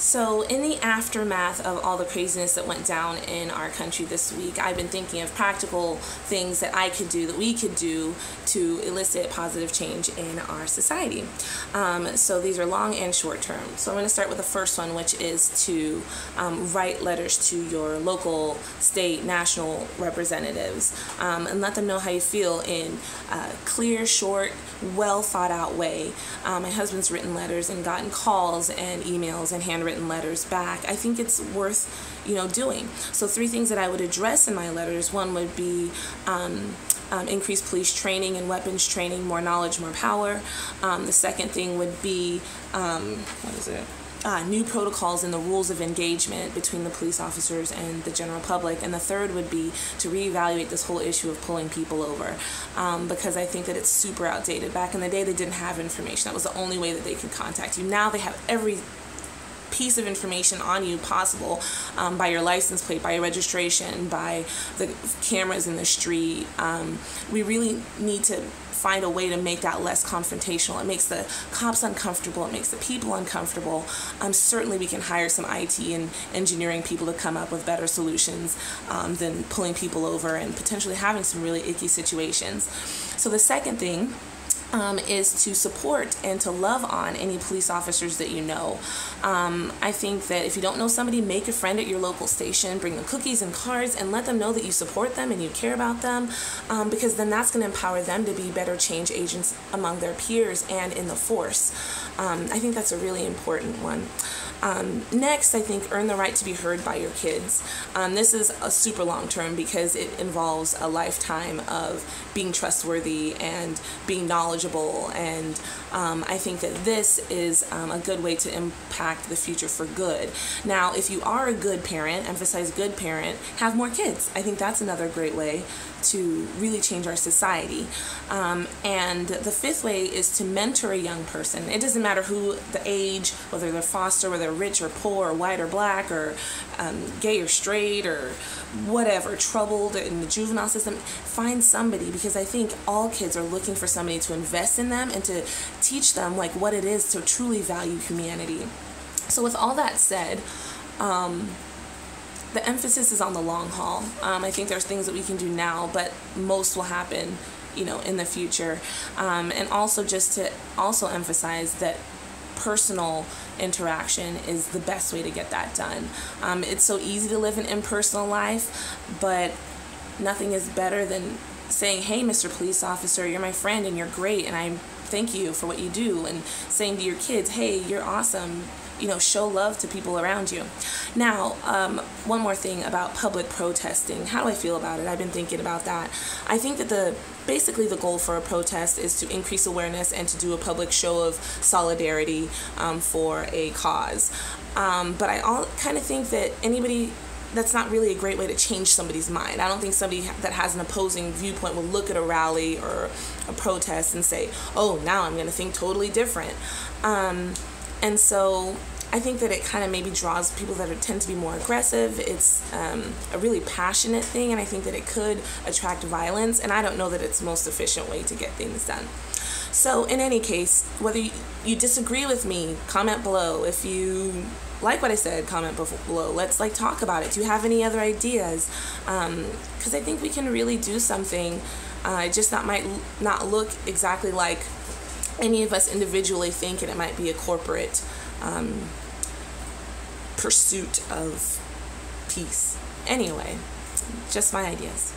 So in the aftermath of all the craziness that went down in our country this week, I've been thinking of practical things that I could do, that we could do to elicit positive change in our society. So these are long and short term. So I'm going to start with the first one, which is to write letters to your local, state, national representatives and let them know how you feel in a clear, short, well thought out way. My husband's written letters and gotten calls and emails and handwritten letters back. I think it's worth, doing. So 3 things that I would address in my letters. One would be increased police training and weapons training, more knowledge, more power. The second thing would be, new protocols and the rules of engagement between the police officers and the general public. And the third would be to reevaluate this whole issue of pulling people over, because I think that it's super outdated. Back in the day, they didn't have information. That was the only way that they could contact you. Now they have every piece of information on you possible, by your license plate, by your registration, by the cameras in the street. We really need to find a way to make that less confrontational. It makes the cops uncomfortable. It makes the people uncomfortable. Certainly we can hire some IT and engineering people to come up with better solutions than pulling people over and potentially having some really icky situations. So the second thing is to support and to love on any police officers that you know. I think that if you don't know somebody, make a friend at your local station, bring them cookies and cards, and let them know that you support them and you care about them, because then that's going to empower them to be better change agents among their peers and in the force. I think that's a really important one. Next, I think earn the right to be heard by your kids. This is a super long term because it involves a lifetime of being trustworthy and being knowledgeable, and I think that this is a good way to impact the future for good. Now, if you are a good parent, emphasize good parent, have more kids. I think that's another great way to really change our society. And the 5th way is to mentor a young person. It doesn't matter who the age, whether they're foster, whether they're rich or poor or white or black or gay or straight or whatever, troubled in the juvenile system. Find somebody, because I think all kids are looking for somebody to invest in them and to teach them like what it is to truly value humanity. So with all that said, the emphasis is on the long haul. I think there's things that we can do now, but most will happen, in the future. And also just to also emphasize that personal interaction is the best way to get that done. It's so easy to live an impersonal life, but nothing is better than saying, hey, Mr. Police Officer, you're my friend and you're great and I thank you for what you do, and saying to your kids, hey, you're awesome. Show love to people around you. Now, one more thing about public protesting. How do I feel about it? I've been thinking about that. I think that basically the goal for a protest is to increase awareness and to do a public show of solidarity for a cause. But I kind of think that that's not really a great way to change somebody's mind. I don't think somebody that has an opposing viewpoint will look at a rally or a protest and say, oh, now I'm going to think totally different. And so I think that it kind of maybe draws people that tend to be more aggressive. It's a really passionate thing, and I think that it could attract violence, and I don't know that it's the most efficient way to get things done. So in any case, whether you disagree with me, comment below. If you like what I said, comment below. Let's talk about it. Do you have any other ideas? Because I think we can really do something. That might not look exactly like any of us individually think, and it might be a corporate pursuit of peace. Anyway, just my ideas.